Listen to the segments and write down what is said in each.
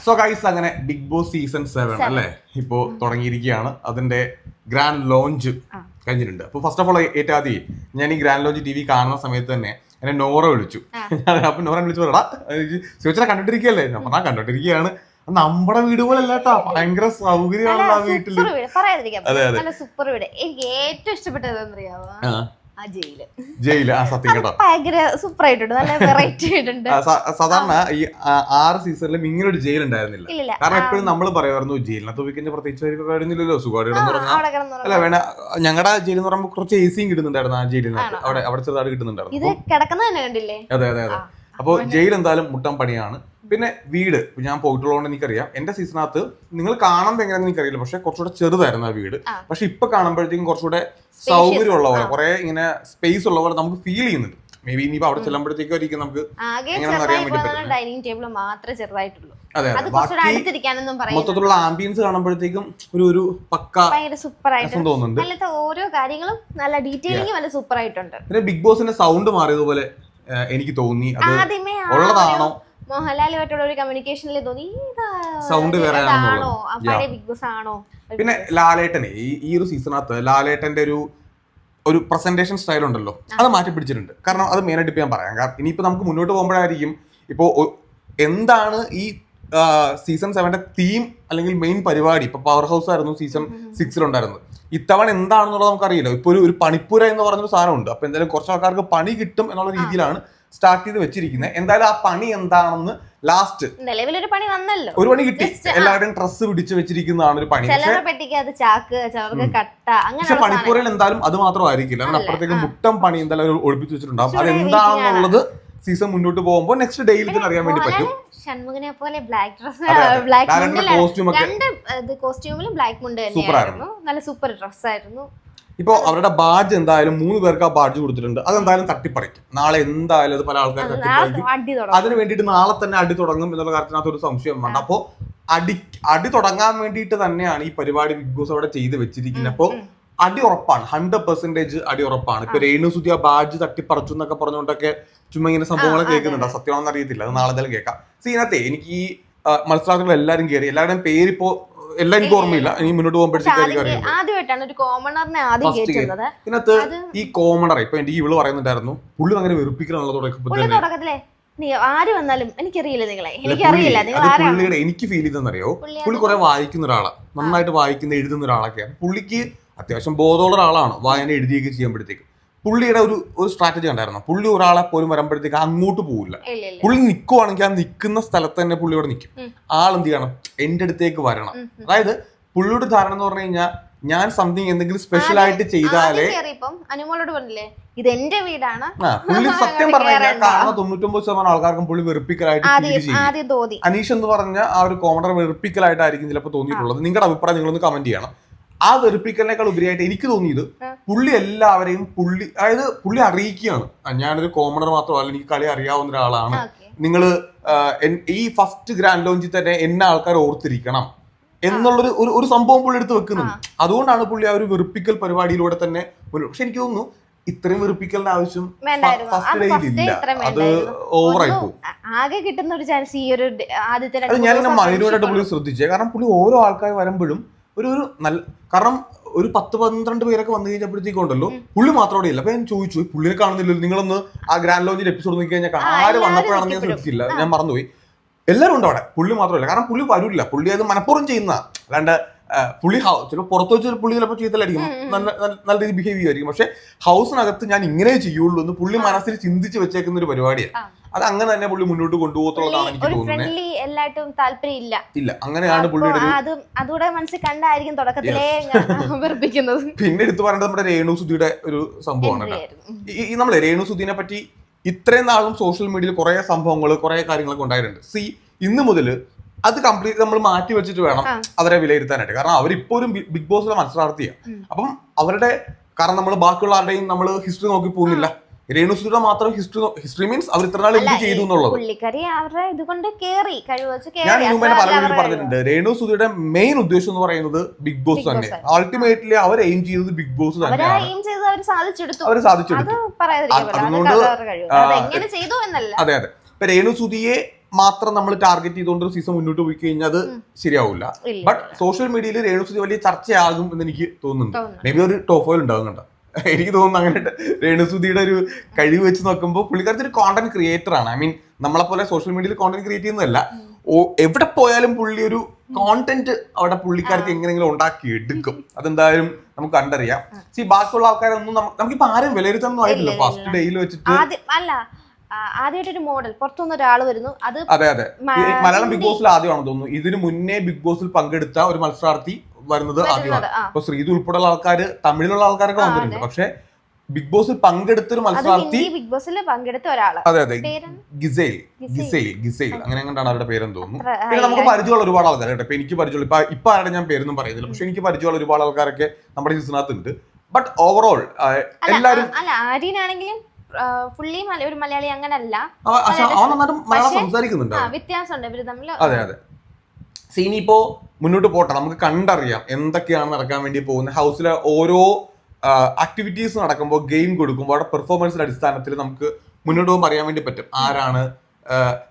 So guys അങ്ങനെ big boss season 7 അല്ലേ ഇപ്പോ തുടങ്ങിയിരിക്കുകയാണ്. അതിന്റെ ഗ്രാൻഡ് ലോഞ്ച് കഴിഞ്ഞിട്ടുണ്ട്. അപ്പൊ ഫസ്റ്റ് ഓഫ് ഓൾ ഏറ്റവും ആദ്യം ഞാൻ ഈ ഗ്രാൻഡ് ലോഞ്ച് ടി വി കാണുന്ന സമയത്ത് തന്നെ എന്നെ നോറ വിളിച്ചു. അപ്പൊ നോറ വിളിച്ചു പറടാ ചോദിച്ചാൽ കണ്ടിട്ടിരിക്കുകയല്ലേ? ഞാൻ പറഞ്ഞാൽ കണ്ടിട്ടിരിക്കുകയാണ്. നമ്മുടെ വീട് പോലെ അല്ലാട്ടാ, ഭയങ്കര സൗകര്യമാണല്ലോ ആ വീട്ടില്. അതെ അതെ സൂപ്പർ വീട്. എനിക്ക് ഏറ്റവും ഇഷ്ടപ്പെട്ടത് അറിയാമോ? ജയില്. ആ സത്യം കേട്ടോ, ഭയങ്കര സൂപ്പർ ആയിട്ടുണ്ട്, നല്ല വെറൈറ്റി ആയിട്ടുണ്ട്. സാധാരണ ഈ 6 സീസണിലും ഇങ്ങനെ ഒരു ജയിൽ ഉണ്ടായിരുന്നില്ല. കാരണം എപ്പോഴും നമ്മൾ പറയുമായിരുന്നു ജയിലിനകത്ത് പോയി കഴിഞ്ഞാൽ പ്രത്യേകിച്ച് കഴിഞ്ഞില്ലല്ലോ, സുഖമായിട്ട് അല്ല വേണ. ഞങ്ങളുടെ ജയിൽ എന്ന് പറയുമ്പോൾ കുറച്ച് എസിയും കിട്ടുന്നുണ്ടായിരുന്നു ആ ജയിലിനകത്ത്, അവിടെ ചെറുതായിട്ട് കിട്ടുന്നുണ്ടായിരുന്നു. ഇത് കിടക്കുന്നത് തന്നെ കണ്ടില്ലേ? അതെ അതെ അതെ. അപ്പോൾ ജയിൽ എന്തായാലും മുട്ടം പണിയാണ്. പിന്നെ വീട് ഞാൻ പോയിട്ടുള്ളതുകൊണ്ട് എനിക്കറിയാം. എന്റെ സീസണിനകത്ത് നിങ്ങൾ കാണുമ്പോൾ എങ്ങനെയാണെന്ന് എനിക്കറിയില്ല, പക്ഷെ കുറച്ചുകൂടെ ചെറുതായിരുന്നു ആ വീട്. പക്ഷെ ഇപ്പൊ കാണുമ്പോഴത്തേക്കും കുറച്ചുകൂടെ സൗകര്യമുള്ള പോലെ, കുറെ ഇങ്ങനെ സ്പേസ് ഉള്ള പോലെ നമുക്ക് ഫീൽ ചെയ്യുന്നുണ്ട്. മേ ബി ഇനിയിപ്പോ അവിടെ ചെല്ലുമ്പോഴത്തേക്കും ആയിരിക്കും നമുക്ക് എങ്ങനെയാണെന്ന് അറിയാൻ വേണ്ടി പറ്റും. ഡൈനിങ് ടേബിൾ മാത്രമേ ചെറുതായിട്ടുള്ളൂ. അതെ അതെ, മൊത്തത്തിലുള്ള ആംബിയൻസ് കാണുമ്പോഴത്തേക്കും ഒരു പക്ക സൂപ്പർ ആയിട്ട് തോന്നുന്നുണ്ട്. ഓരോ കാര്യങ്ങളും നല്ല ഡീറ്റെയിലിംഗ് നല്ല സൂപ്പർ ആയിട്ടുണ്ട്. പിന്നെ ബിഗ് ബോസിന്റെ സൗണ്ട് മാറിയതുപോലെ എനിക്ക് തോന്നി. അത് ഉള്ളതാണോ മോഹൻലാലുമായിട്ടുള്ള ഒരു കമ്മ്യൂണിക്കേഷനിൽ തോന്നി സൗണ്ട് വേറെ ആണോ, ബിഗ് ബോസ് ആണോ. പിന്നെ ലാലേട്ടനെ ഈ ഒരു സീസണിനകത്ത് ലാലേട്ടന്റെ ഒരു പ്രസന്റേഷൻ സ്റ്റൈൽ ഉണ്ടല്ലോ, അത് മാറ്റി പിടിച്ചിട്ടുണ്ട്. കാരണം അത് മെയിനായിട്ട് ഇപ്പൊ ഞാൻ പറയാം. കാരണം ഇനിയിപ്പോ നമുക്ക് മുന്നോട്ട് പോകുമ്പോഴായിരിക്കും ഇപ്പോ എന്താണ് ഈ സീസൺ 7 തീം അല്ലെങ്കിൽ മെയിൻ പരിപാടി. ഇപ്പൊ പവർ ഹൗസ് ആയിരുന്നു സീസൺ 6 ഉണ്ടായിരുന്നത്. ഇത്തവണ എന്താണെന്നുള്ളത് നമുക്കറിയില്ല. ഇപ്പൊ ഒരു പണിപ്പുര എന്ന് പറഞ്ഞൊരു സാധനമുണ്ട്. അപ്പൊ എന്തായാലും കുറച്ച് ആൾക്കാർക്ക് പണി കിട്ടും എന്നുള്ള രീതിയിലാണ് സ്റ്റാർട്ട് ചെയ്ത് വെച്ചിരിക്കുന്നത്. എന്തായാലും ആ പണി എന്താണെന്ന് ലാസ്റ്റ് നിലവിലൊരു പണി വന്നല്ലോ, ഒരു പണി കിട്ടി. എല്ലാവരുടെയും ഡ്രസ്സ് പിടിച്ച് വെച്ചിരിക്കുന്നതാണ് ഒരു പണി. പക്ഷെ പണിപ്പുരയിൽ എന്തായാലും അത് മാത്രമായിരിക്കില്ല. അതിനപ്പുറത്തേക്ക് മുട്ടം പണി എന്തായാലും ഒളിപ്പിച്ച് വെച്ചിട്ടുണ്ടാവും. അത് എന്താണെന്നുള്ളത് സീസൺ മുന്നോട്ട് പോകുമ്പോൾ നെക്സ്റ്റ് ഡേയിൽ തന്നെ അറിയാൻ വേണ്ടി പറ്റും. ഷൺമുഖനെ പോലെ കോസ്റ്റ്യൂമിലും ബ്ലാക്ക് മുണ്ട് തന്നെയായിരുന്നു. നല്ല സൂപ്പർ ഡ്രസ് ആയിരുന്നു. ഇപ്പൊ അവരുടെ ബാഡ്ജ് എന്തായാലും 3 പേർക്ക് ആ ബാഡ്ജ് കൊടുത്തിട്ടുണ്ട്. അതെന്തായാലും തട്ടിപ്പറിക്കും. നാളെ എന്തായാലും അത് പല ആൾക്കാർ തട്ടിപ്പറിക്കും. അതിന് വേണ്ടിയിട്ട് നാളെ തന്നെ അടി തുടങ്ങും എന്നുള്ള കാര്യത്തിനകത്ത് ഒരു സംശയം വേണ്ട. അപ്പോ അടി തുടങ്ങാൻ വേണ്ടിയിട്ട് തന്നെയാണ് ഈ പരിപാടി ബിഗ് ബോസ് അവിടെ ചെയ്ത് വെച്ചിരിക്കുന്നത്. അപ്പോ അടി ഉറപ്പാണ്, 100% അടി ഉറപ്പാണ്. ഇപ്പൊ രേണു സുധി ആ ബാഡ്ജ് തട്ടിപ്പറിച്ചു എന്നൊക്കെ പറഞ്ഞുകൊണ്ടൊക്കെ ചുമ്മാ ഇങ്ങനെ സംഭവങ്ങൾ കേൾക്കുന്നുണ്ട്. സത്യമാണെന്ന് അറിയത്തില്ല, അത് നാളെ എന്തായാലും കേൾക്കാം. സീനത്തെ എനിക്ക് ഈ മത്സരാർത്ഥികൾ എല്ലാവരും കയറി, എല്ലാവരുടെയും പേരിപ്പോ എല്ലാം എനിക്ക് ഓർമ്മയില്ല. ഇനി മുന്നോട്ട് പോകുമ്പോഴത്തേക്കും ആദ്യമായിട്ടാണ് ഒരു കോമണറിനെ ആദ്യം കേൾക്കുന്നത്. ഇതിനകത്ത് ഈ കോമണർ ഇപ്പൊ എനിക്ക് ഇവള് പറയുന്നുണ്ടായിരുന്നു പുള്ളി അങ്ങനെ വെറുപ്പിക്കാനുള്ള തുടക്കത്തിലെ ആര് വന്നാലും എനിക്കറിയില്ല, പുള്ളിയുടെ എനിക്ക് ഫീൽ ചെയ്തെന്നറിയോ, പുള്ളി കുറെ വായിക്കുന്ന ഒരാളാണ്, നന്നായിട്ട് വായിക്കുന്ന എഴുതുന്ന ഒരാളൊക്കെയാണ്. പുള്ളിക്ക് അത്യാവശ്യം ബോധമുള്ള ഒരാളാണ്, വായന എഴുതിയൊക്കെ ചെയ്യുമ്പോഴത്തേക്ക്. പുള്ളിയുടെ ഒരു സ്ട്രാറ്റജി ഉണ്ടായിരുന്നു. പുള്ളി ഒരാളെ പോലും വരുമ്പോഴത്തേക്ക് അങ്ങോട്ട് പോവില്ല. പുള്ളി നിൽക്കുവാണെങ്കിൽ ആ നിൽക്കുന്ന സ്ഥലത്ത് തന്നെ പുള്ളി ഇവിടെ നിൽക്കും. ആളെന്ത് ചെയ്യണം, എന്റെ അടുത്തേക്ക് വരണം. അതായത് പുള്ളിയുടെ ധാരണ എന്ന് പറഞ്ഞു കഴിഞ്ഞാൽ ഞാൻ സംതിങ് എന്തെങ്കിലും സ്പെഷ്യൽ ആയിട്ട് ചെയ്താലേ ഇത് എന്റെ വീടാണ്. പുള്ളി സത്യം പറഞ്ഞു കഴിഞ്ഞാൽ കാണുന്ന 99% ആൾക്കാർക്കും പുള്ളി വെറുപ്പിക്കലായിട്ട് അനീഷ് എന്ന് പറഞ്ഞ ആ ഒരു കോമണർ വെറുപ്പിക്കലായിട്ടായിരിക്കും ചിലപ്പോൾ തോന്നിയിട്ടുള്ളത്. നിങ്ങളുടെ അഭിപ്രായം നിങ്ങളൊന്ന് കമന്റ് ചെയ്യണം. ആ വെറുപ്പിക്കലിനേക്കാൾ ഉപരിയായിട്ട് എനിക്ക് തോന്നിയത് പുള്ളി എല്ലാവരെയും അതായത് പുള്ളി അറിയിക്കുകയാണ്, ഞാനൊരു കോമണർ മാത്രമല്ല, എനിക്ക് കളി അറിയാവുന്ന ഒരാളാണ്. നിങ്ങള് ഈ ഫസ്റ്റ് ഗ്രാൻഡ് ലോഞ്ചിൽ തന്നെ എന്നെ ആൾക്കാർ ഓർത്തിരിക്കണം എന്നുള്ളൊരു ഒരു സംഭവം പുള്ളി എടുത്ത് വെക്കുന്നുണ്ട്. അതുകൊണ്ടാണ് പുള്ളി ആ ഒരു വെറുപ്പിക്കൽ പരിപാടിയിലൂടെ തന്നെ. പക്ഷെ എനിക്ക് തോന്നുന്നു ഇത്രയും വെറുപ്പിക്കലിന്റെ ആവശ്യം ഫസ്റ്റ് ഡേയിലില്ല. അത് ഓവറായി പോകും. ആകെ കിട്ടുന്ന ഒരു ചാൻസ് ഈ ഒരു ആദ്യത്തെ അത് ഞാനിങ്ങനെ മൈനോടായിട്ട് പുള്ളി ശ്രദ്ധിച്ചേ. കാരണം പുള്ളി ഓരോ ആൾക്കാർ വരുമ്പോഴും ഒരു നല്ല, കാരണം ഒരു 10-12 പേരൊക്കെ വന്നു കഴിഞ്ഞപ്പോഴത്തേക്കുണ്ടല്ലോ പുള്ളി മാത്രം അവിടെ ഇല്ല. അപ്പൊ ഞാൻ ചോദിച്ചു, പുള്ളിനെ കാണുന്നില്ലല്ലോ, നിങ്ങളൊന്ന് ആ ഗ്രാൻഡ് ലോഞ്ചിൽ എപ്പിസോഡ് നോക്കി കഴിഞ്ഞാൽ ആര് വന്നപ്പോഴാണെന്ന് ഞാൻ ശ്രദ്ധിച്ചില്ല, ഞാൻ മറന്നുപോയി. എല്ലാവരും ഉണ്ട് അവിടെ, പുള്ളി മാത്രമല്ല. കാരണം പുള്ളി വരില്ല, പുള്ളി അത് മനഃപൂർവ്വം ചെയ്യുന്ന. അല്ലാണ്ട് പുള്ളി ചിലപ്പോൾ പുറത്ത് വെച്ച് പുള്ളി ചിലപ്പോൾ ചെയ്തല്ലായിരിക്കും, നല്ല രീതിയിൽ ബിഹേവ് ചെയ്യുമായിരിക്കും. പക്ഷെ ഹൗസിനകത്ത് ഞാൻ ഇങ്ങനെ ചെയ്യുള്ളൂ എന്ന് പുള്ളി മനസ്സിൽ ചിന്തിച്ച് വെച്ചേക്കുന്ന ഒരു പരിപാടിയാണ്. അത് അങ്ങനെ തന്നെ പുള്ളി മുന്നോട്ട് കൊണ്ടുപോകത്തുള്ളതാണ് എനിക്ക് തോന്നുന്നത്. എല്ലായിട്ടും താല്പര്യം ഇല്ല, അങ്ങനെയാണ് പുള്ളിയുടെ അതുകൂടെ മനസ്സിൽ കണ്ടായിരിക്കും തുടക്കത്തിലേ വെറുപ്പിക്കുന്നത്. പിന്നെ എടുത്തു പറയേണ്ടത് നമ്മുടെ രേണു സുധിയുടെ ഒരു സംഭവമാണ്. ഈ നമ്മളെ രേണു സുധീനെ പറ്റി ഇത്രയും നാളും സോഷ്യൽ മീഡിയയിൽ കുറെ സംഭവങ്ങൾ, കുറെ കാര്യങ്ങളൊക്കെ ഉണ്ടായിട്ടുണ്ട്. ഇന്ന് മുതൽ അത് കംപ്ലീറ്റ് നമ്മൾ മാറ്റി വെച്ചിട്ട് വേണം അവരെ വിലയിരുത്താനായിട്ട്. കാരണം അവരിപ്പോ ഒരു ബിഗ് ബോസിലെ മത്സരാർത്ഥിയാണ്. അപ്പം അവരുടെ, കാരണം നമ്മൾ ബാക്കിയുള്ള ആരുടെയും നമ്മൾ ഹിസ്റ്ററി നോക്കി പോകുന്നില്ല. രേണു സുധിയുടെ മാത്രം ഹിസ്റ്ററി മീൻസ് അവർ ഇത്ര നാൾ എന്ത് ചെയ്തു എന്നുള്ളത്. ഞാൻ മുമ്പേ പല വീട്ടിൽ പറഞ്ഞിട്ടുണ്ട്, രേണു സുധിയുടെ മെയിൻ ഉദ്ദേശം എന്ന് പറയുന്നത് ബിഗ് ബോസ് തന്നെ. അൾട്ടിമേറ്റ്ലി അവർ എയിം ചെയ്തത് ബിഗ് ബോസ് തന്നെയാണ്. അവർ സാധിച്ചെടുത്തു. അതുകൊണ്ട് അതെ അതെ, ഇപ്പൊ രേണു സുധിയെ മാത്രം നമ്മൾ ടാർഗറ്റ് ചെയ്തുകൊണ്ട് ഒരു സീസൺ മുന്നോട്ട് പോയി കഴിഞ്ഞാൽ അത് ശരിയാവില്ല. ബട്ട് സോഷ്യൽ മീഡിയയിൽ രേണുസുതി വലിയ ചർച്ചയാകും എന്ന് എനിക്ക് തോന്നുന്നുണ്ട്. മേ ബി ഒരു ടോപ്പ് ഫോയിൽ ഉണ്ടാവും കണ്ട. എനിക്ക് തോന്നുന്നു അങ്ങനെ രേണുസുതിയുടെ ഒരു കഴിവ് വെച്ച് നോക്കുമ്പോൾ പുള്ളിക്കാരത്തി ഒരു കോണ്ടന്റ് ക്രിയേറ്റർ ആണ്. ഐ മീൻ നമ്മളെ പോലെ സോഷ്യൽ മീഡിയയിൽ കോണ്ടന്റ് ക്രിയേറ്റ് ചെയ്യുന്നതല്ല, എവിടെ പോയാലും പുള്ളി ഒരു കോണ്ടന്റ് അവിടെ പുള്ളിക്കാരത്തി എങ്ങനെയെങ്കിലും ഉണ്ടാക്കി എടുക്കും. അതെന്തായാലും നമുക്ക് കണ്ടറിയാം. ബാക്കിയുള്ള ആൾക്കാരൊന്നും നമുക്കിപ്പോ ആരും വിലയിരുത്താനൊന്നും ആയിട്ടില്ല. ഫസ്റ്റ് ഡേയിൽ വെച്ചിട്ട് ആദ്യമായിട്ടൊരു മോഡൽ പുറത്തുനിന്ന് ഒരാൾ വരുന്നു. അത് അതെ മലയാളം ബിഗ് ബോസിൽ ആദ്യമാണെന്ന് തോന്നുന്നു. ഇതിനു മുന്നേ ബിഗ് ബോസിൽ പങ്കെടുത്ത ഒരു മത്സരാർത്ഥി വരുന്നത് ആദ്യമാണ്. അപ്പൊ ശ്രീതു ഉൾപ്പെടെയുള്ള ആൾക്കാര്, തമിഴിലുള്ള ആൾക്കാരൊക്കെ വന്നിട്ടുണ്ട്. പക്ഷെ ബിഗ് ബോസിൽ പങ്കെടുത്ത ഒരു മത്സരാർത്ഥി, ബിഗ് ബോസിൽ പങ്കെടുത്ത ഒരാള്, അതെ ഗിസൈൽ അങ്ങനെ കണ്ടാണ് അവരുടെ പേരെന്ന് തോന്നുന്നു. പിന്നെ നമുക്ക് പരിചയമുള്ള ഒരുപാട് ആൾക്കാർ കേട്ടോ. ഇപ്പൊ എനിക്ക് പരിചയമുള്ള ഇപ്പൊ ആരുടെ ഞാൻ പേരൊന്നും പറയുന്നില്ല, പക്ഷെ എനിക്ക് പരിചയമുള്ള ഒരുപാട് ആൾക്കാരൊക്കെ നമ്മുടെ സീസണിനകത്ത് ഉണ്ട്. ബട്ട് ഓവറോൾ എല്ലാരും ആര്യനാണെങ്കിലും ഫുള്ളി ഒരു മലയാളി അങ്ങനല്ല, അവൻ നന്നായിട്ട് മലയാളം സംസാരിക്കുന്നുണ്ട്. വ്യത്യാസമുണ്ട് ഇവര് തമ്മിൽ. അതെ ഇനിയിപ്പോ മുന്നോട്ട് പോട്ടെ, നമുക്ക് കണ്ടറിയാം എന്തൊക്കെയാണ് നടക്കാൻ വേണ്ടി പോകുന്നത്. ഹൗസിലെ ഓരോ ആക്ടിവിറ്റീസ് നടക്കുമ്പോൾ, ഗെയിം കൊടുക്കുമ്പോൾ അവിടെ പെർഫോമൻസിന്റെ അടിസ്ഥാനത്തിൽ നമുക്ക് മുന്നോട്ട് പോകുമ്പോൾ അറിയാൻ വേണ്ടി പറ്റും ആരാണ്.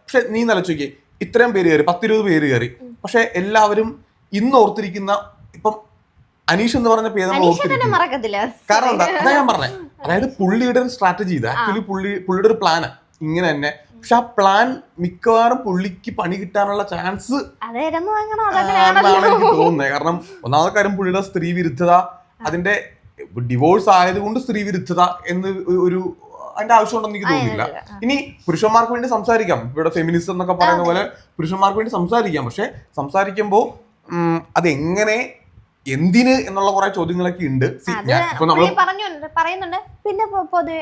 പക്ഷെ നീ നിലച്ചോക്കി, ഇത്രയും പേര് കയറി, 10-20 പേര് കയറി, പക്ഷെ എല്ലാവരും ഇന്ന് ഓർത്തിരിക്കുന്ന ഇപ്പം അനീഷ് എന്ന് പറഞ്ഞ പേര് നമ്മൾ ഓർത്തിരിക്കും. കാരണം എന്താ ഞാൻ പറഞ്ഞത്, അതായത് പുള്ളിയുടെ ഒരു സ്ട്രാറ്റജി ഇത് ആക്ച്വലി പുള്ളിയുടെ ഒരു പ്ലാന് ഇങ്ങനെ തന്നെ. പക്ഷെ ആ പ്ലാൻ മിക്കവാറും പുള്ളിക്ക് പണി കിട്ടാനുള്ള ചാൻസ് ആണെന്നാണ് എനിക്ക് തോന്നുന്നത്. കാരണം ഒന്നാമത്തെ കാര്യം പുള്ളിയുടെ സ്ത്രീ വിരുദ്ധത, അതിന്റെ ഡിവോഴ്സ് ആയതുകൊണ്ട് സ്ത്രീ വിരുദ്ധത എന്ന് ഒരു അതിന്റെ ആവശ്യമുണ്ടെന്ന് എനിക്ക് തോന്നുന്നില്ല. ഇനി പുരുഷന്മാർക്ക് വേണ്ടി സംസാരിക്കാം, ഇവിടെ ഫെമിനിസം എന്നൊക്കെ പറയുന്ന പോലെ പുരുഷന്മാർക്ക് വേണ്ടി സംസാരിക്കാം. പക്ഷെ സംസാരിക്കുമ്പോൾ അതെങ്ങനെ, എന്തിന് എന്നുള്ള കുറെ ചോദ്യങ്ങളൊക്കെ ഉണ്ട്. പറയുന്നുണ്ട്. പിന്നെ പൊതുവെ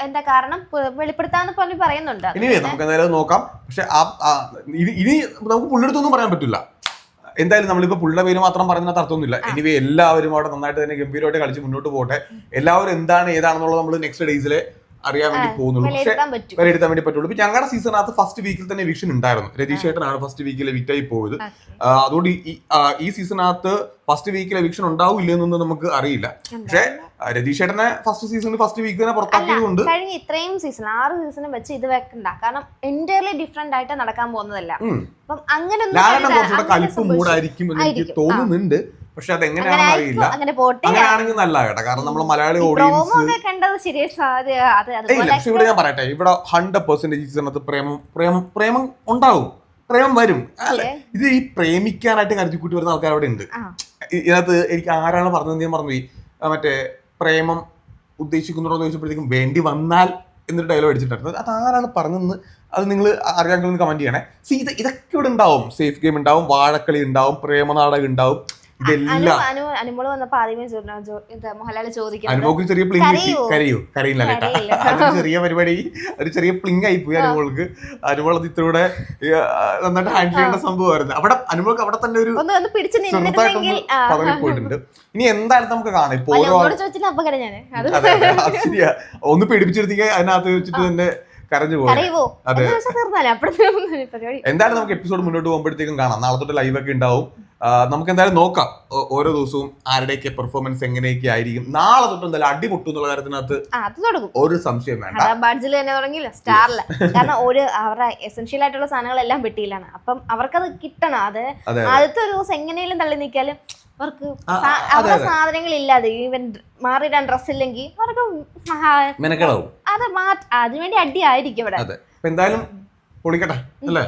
എന്താ കാരണം വെളിപ്പെടുത്താന്ന് പറഞ്ഞ് പറയുന്നുണ്ട്. ഇനി നമുക്ക് എന്തായാലും നോക്കാം. പക്ഷെ ഇനി നമുക്ക് പുള്ളിയെടുത്തൊന്നും പറയാൻ പറ്റില്ല. എന്തായാലും നമ്മളിപ്പോ പുള്ളിയുടെ പേര് മാത്രം പറഞ്ഞതിനകത്ത് അർത്ഥമൊന്നുമില്ല. എനിവേ എല്ലാവരും അവിടെ നന്നായിട്ട് തന്നെ ഗംഭീരമായിട്ട് കളിച്ച് മുന്നോട്ട് പോട്ടെ. എല്ലാവരും എന്താണ് ഏതാണെന്നുള്ളത് നമ്മൾ നെക്സ്റ്റ് ഡേയ്സിലെ അറിയാൻ വേണ്ടി പോകുന്നുള്ളൂ. പക്ഷെ വിലയിരുത്താൻ വേണ്ടി പറ്റുള്ളൂ. ഇപ്പൊ ഞങ്ങളുടെ സീസണിനകത്ത് ഫസ്റ്റ് വീക്കിൽ തന്നെ എവിക്ഷൻ ഉണ്ടായിരുന്നു. രതീഷ് ചേട്ടനാണ് ഫസ്റ്റ് വീക്കിൽ എവിക്റ്റ് ആയി പോയത്. അതുകൊണ്ട് ഈ സീസണിനകത്ത് ഫസ്റ്റ് വീക്കിൽ എവിക്ഷൻ ഉണ്ടാവും ഇല്ലെന്നൊന്നും നമുക്ക് അറിയില്ല. പക്ഷെ രതീഷ് ചേട്ടനെ ഫസ്റ്റ് സീസണിൽ ഫസ്റ്റ് വീക്ക് തന്നെ പുറത്താക്കിയതുകൊണ്ട് കഴിഞ്ഞ ഇത്രയും സീസൺ 6 സീസണും വെച്ച് ഇത് വെക്കണ്ട. കാരണം എൻറ്റയർലി ഡിഫറെന്റ് ആയിട്ട് നടക്കാൻ പോകുന്നതല്ല. അപ്പം അങ്ങനെ കുറച്ചുകൂടെ കലിപ്പ് മൂടായിരിക്കും എന്ന് എനിക്ക് തോന്നുന്നുണ്ട്. പക്ഷെ അതെങ്ങനെയാണെന്ന് അറിയില്ല. അങ്ങനെയാണെങ്കിൽ നല്ല കേട്ടോ. കാരണം നമ്മൾ മലയാളി ഓഡിയൻസ് പക്ഷെ ഇവിടെ ഞാൻ പറയട്ടെ, ഇവിടെ 100% സീസണിനകത്ത് പ്രേമം ഉണ്ടാവും, പ്രേമം വരും. അല്ല, ഇത് ഈ പ്രേമിക്കാനായിട്ട് കരുതിക്കൂട്ടി വരുന്ന ആൾക്കാർ അവിടെ ഉണ്ട്. ഇതിനകത്ത് എനിക്ക് ആരാണ് പറഞ്ഞത് ഞാൻ മറന്നുപോയി. മറ്റേ പ്രേമം ഉദ്ദേശിക്കുന്നുണ്ടോ എന്ന് ചോദിച്ചപ്പോഴത്തേക്കും വേണ്ടി വന്നാൽ എന്നൊരു ഡയലോഗ് അടിച്ചിട്ടായിരുന്നു. അത് ആരാണ് പറഞ്ഞതെന്ന് അത് നിങ്ങൾ അറിയാമെങ്കിൽ കമന്റ് ചെയ്യണേ. ഇതൊക്കെ ഇവിടെ ഉണ്ടാവും. സേഫ് ഗെയിം ഉണ്ടാവും, വാഴക്കളി ഉണ്ടാവും, പ്രേമനാടകം ഉണ്ടാവും. അനുമോള് വന്നപ്പോ ആദ്യമേ മോഹൻലാൽ ചോദിക്കും, അനുമോൾക്ക് ചെറിയ പ്ലിങ് കരയില്ല കേട്ടാ. ചെറിയ പരിപാടി, ഒരു ചെറിയ പ്ലിങ് ആയി പോയി അനുമോൾക്ക്. അനുമോൾ അത് ഇത്രൂടെ നന്നായിട്ട് ഹാൻഡിൽ ചെയ്യേണ്ട സംഭവമായിരുന്നു. അവിടെ അനുമോൾക്ക് അവിടെ തന്നെ ഒരു ചെറുതായിട്ടൊന്ന് പദവി പോയിട്ടുണ്ട്. ഇനി എന്തായാലും നമുക്ക് കാണാം. ഇപ്പൊ ഓരോ ശരിയാ, ഒന്ന് പേടിപ്പിച്ചെടുത്തേക്ക് അതിനകത്ത് വെച്ചിട്ട് തന്നെ കരഞ്ഞു പോകും. അതെ, എന്തായാലും നമുക്ക് എപ്പിസോഡ് മുന്നോട്ട് പോകുമ്പോഴത്തേക്കും കാണാം. നാളെ തൊട്ട് ലൈവ് ഒക്കെ ഉണ്ടാവും. നമുക്ക് എന്തായാലും നോക്കാം ഓരോ ദിവസവും ആരുടെയൊക്കെ പെർഫോമൻസ് എങ്ങനെയൊക്കെ ആയിരിക്കും. നാളെ തൊട്ട് എന്തായാലും അടിപൊട്ടും എന്നുള്ള കാര്യത്തിനകത്ത് ഒരു സംശയം വേണ്ട. കാരണം അവരുടെ എസെൻഷ്യൽ ആയിട്ടുള്ള സാധനങ്ങളെല്ലാം പെട്ടിയിലാണ്. അപ്പം അവർക്കത് കിട്ടണം. അത് ആദ്യത്തെ ഒരു ദിവസം എങ്ങനെയും തള്ളി നീക്കിയാലും അവർക്ക് അവരുടെ സാധനങ്ങൾ ഇല്ലാതെ ഈവൻ മാറിയിടാൻ ഡ്രസ് ഇല്ലെങ്കിൽ അവർക്ക് മെനക്കെടാവും. അത് അതിനുവേണ്ടി അടി ആയിരിക്കും ഇവിടെ. എന്തായാലും പൊളിക്കട്ടെ അല്ലേ?